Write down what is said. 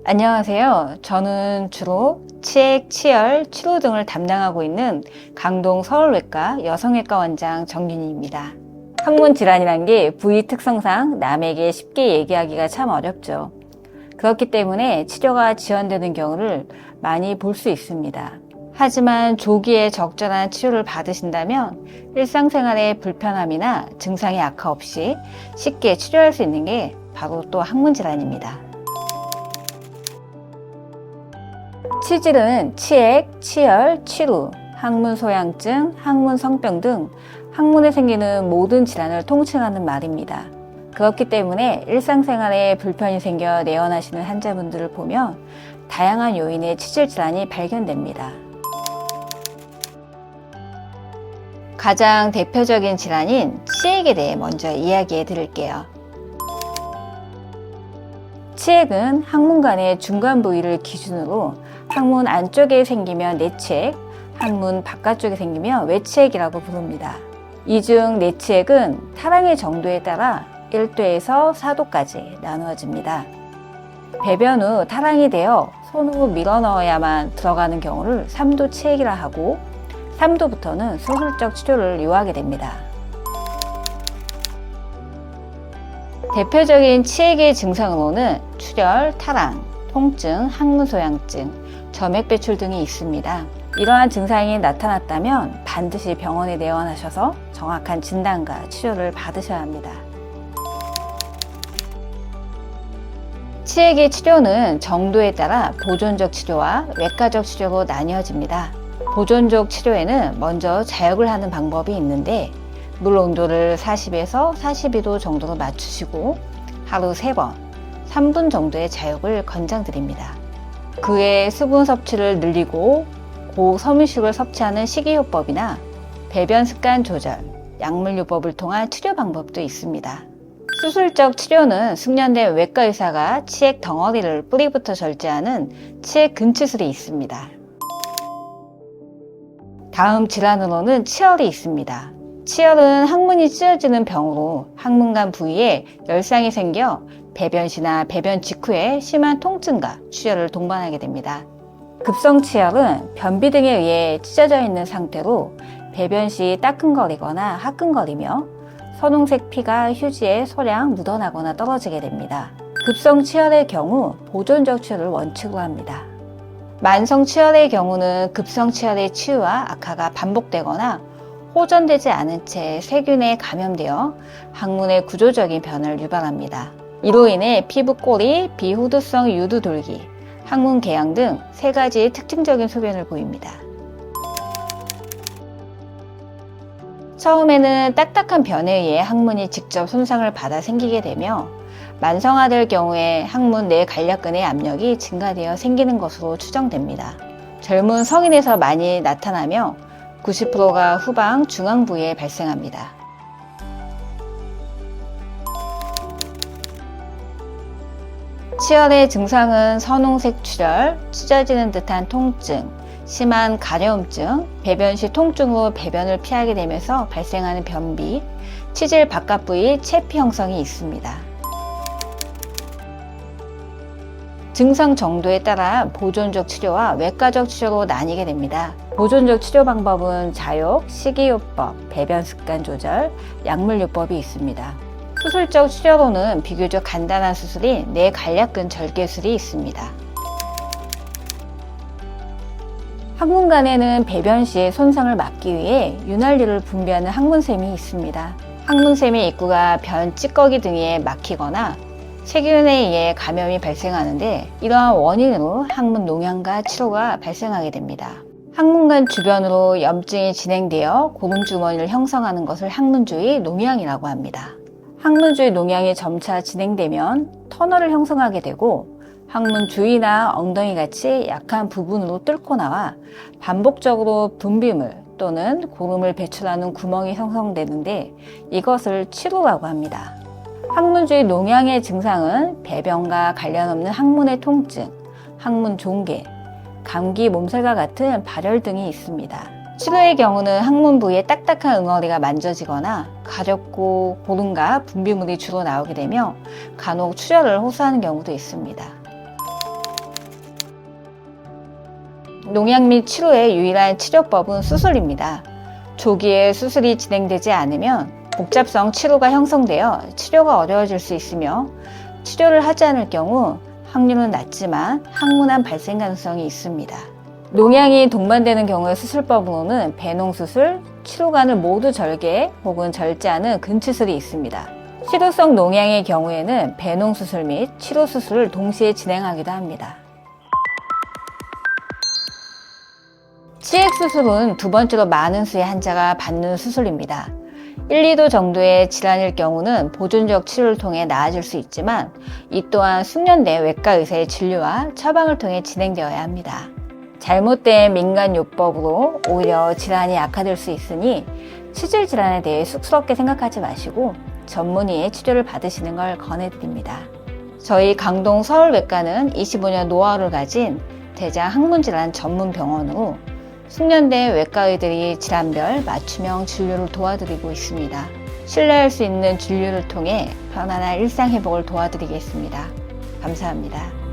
안녕하세요. 저는 주로 치액, 치열, 치료 등을 담당하고 있는 강동 서울외과 여성외과 원장 정윤희입니다. 항문 질환이란 게 부위 특성상 남에게 쉽게 얘기하기가 참 어렵죠. 그렇기 때문에 치료가 지연되는 경우를 많이 볼 수 있습니다. 하지만 조기에 적절한 치료를 받으신다면 일상생활의 불편함이나 증상의 악화 없이 쉽게 치료할 수 있는 게 바로 또 항문 질환입니다. 치질은 치액, 치열, 치루, 항문 소양증, 항문 성병 등 항문에 생기는 모든 질환을 통칭하는 말입니다. 그렇기 때문에 일상생활에 불편이 생겨 내원하시는 환자분들을 보면 다양한 요인의 치질 질환이 발견됩니다. 가장 대표적인 질환인 치액에 대해 먼저 이야기해 드릴게요. 치액은 항문관의 중간 부위를 기준으로 항문 안쪽에 생기면 내치액, 항문 바깥쪽에 생기면 외치액이라고 부릅니다. 이 중 내치액은 타랑의 정도에 따라 1도에서 4도까지 나누어집니다. 배변 후 타랑이 되어 손으로 밀어 넣어야만 들어가는 경우를 3도 치액이라 하고 3도부터는 수술적 치료를 요하게 됩니다. 대표적인 치액의 증상으로는 출혈, 타랑, 통증, 항문 소양증, 점액 배출 등이 있습니다. 이러한 증상이 나타났다면 반드시 병원에 내원하셔서 정확한 진단과 치료를 받으셔야 합니다. 치액의 치료는 정도에 따라 보존적 치료와 외과적 치료로 나뉘어집니다. 보존적 치료에는 먼저 자역을 하는 방법이 있는데 물 온도를 40에서 42도 정도로 맞추시고 하루 3번, 3분 정도의 자역을 권장드립니다. 그 외에 수분 섭취를 늘리고 고섬유식을 섭취하는 식이요법이나 배변 습관 조절, 약물요법을 통한 치료 방법도 있습니다. 수술적 치료는 숙련된 외과 의사가 치액 덩어리를 뿌리부터 절제하는 치액 근치술이 있습니다. 다음 질환으로는 치열이 있습니다. 치열은 항문이 찢어지는 병으로 항문관 부위에 열상이 생겨 배변 시나 배변 직후에 심한 통증과 출혈을 동반하게 됩니다. 급성 치열은 변비 등에 의해 찢어져 있는 상태로 배변 시 따끔거리거나 화끈거리며 선홍색 피가 휴지에 소량 묻어나거나 떨어지게 됩니다. 급성 치열의 경우 보존적 치료를 원칙으로 합니다. 만성 치열의 경우는 급성 치열의 치유와 악화가 반복되거나 호전되지 않은 채 세균에 감염되어 항문의 구조적인 변화를 유발합니다. 이로 인해 피부 꼬리, 비후두성 유두 돌기, 항문 궤양 등 3가지 특징적인 소변을 보입니다. 처음에는 딱딱한 변에 의해 항문이 직접 손상을 받아 생기게 되며 만성화될 경우에 항문 내 간략근의 압력이 증가되어 생기는 것으로 추정됩니다. 젊은 성인에서 많이 나타나며 90%가 후방, 중앙 부위에 발생합니다. 치열의 증상은 선홍색 출혈, 찢어지는 듯한 통증, 심한 가려움증, 배변 시 통증으로 배변을 피하게 되면서 발생하는 변비, 치질 바깥 부위 체피 형성이 있습니다. 증상 정도에 따라 보존적 치료와 외과적 치료로 나뉘게 됩니다. 보존적 치료 방법은 자욕, 식이요법, 배변 습관 조절, 약물요법이 있습니다. 수술적 치료로는 비교적 간단한 수술인 내 간략근 절개술이 있습니다. 항문관에는 배변 시의 손상을 막기 위해 윤활유를 분비하는 항문샘이 있습니다. 항문샘의 입구가 변 찌꺼기 등에 막히거나 세균에 의해 감염이 발생하는데 이러한 원인으로 항문 농양과 치료가 발생하게 됩니다. 항문관 주변으로 염증이 진행되어 고름주머니를 형성하는 것을 항문주위 농양이라고 합니다. 항문주위 농양이 점차 진행되면 터널을 형성하게 되고 항문 주위나 엉덩이 같이 약한 부분으로 뚫고 나와 반복적으로 분비물 또는 고름을 배출하는 구멍이 형성되는데 이것을 치루라고 합니다. 항문 주위 농양의 증상은 배변과 관련 없는 항문의 통증, 항문 종괴, 감기 몸살과 같은 발열 등이 있습니다. 치료의 경우는 항문 부위에 딱딱한 응어리가 만져지거나 가렵고 고름과 분비물이 주로 나오게 되며 간혹 출혈을 호소하는 경우도 있습니다. 농약 및 치료의 유일한 치료법은 수술입니다. 조기에 수술이 진행되지 않으면 복잡성 치료가 형성되어 치료가 어려워질 수 있으며, 치료를 하지 않을 경우 확률은 낮지만 항문암 발생 가능성이 있습니다. 농양이 동반되는 경우의 수술법으로는 배농수술, 치료관을 모두 절개 혹은 절제하는 근치술이 있습니다. 치료성 농양의 경우에는 배농수술 및 치료수술을 동시에 진행하기도 합니다. 치액수술은 두 번째로 많은 수의 환자가 받는 수술입니다. 1, 2도 정도의 질환일 경우는 보존적 치료를 통해 나아질 수 있지만, 이 또한 숙련된 외과의사의 진료와 처방을 통해 진행되어야 합니다. 잘못된 민간요법으로 오히려 질환이 악화될 수 있으니 치질 질환에 대해 쑥스럽게 생각하지 마시고 전문의의 치료를 받으시는 걸 권해드립니다. 저희 강동 서울외과는 25년 노하우를 가진 대장 항문질환 전문 병원으로 숙련된 외과의들이 질환별 맞춤형 진료를 도와드리고 있습니다. 신뢰할 수 있는 진료를 통해 편안한 일상 회복을 도와드리겠습니다. 감사합니다.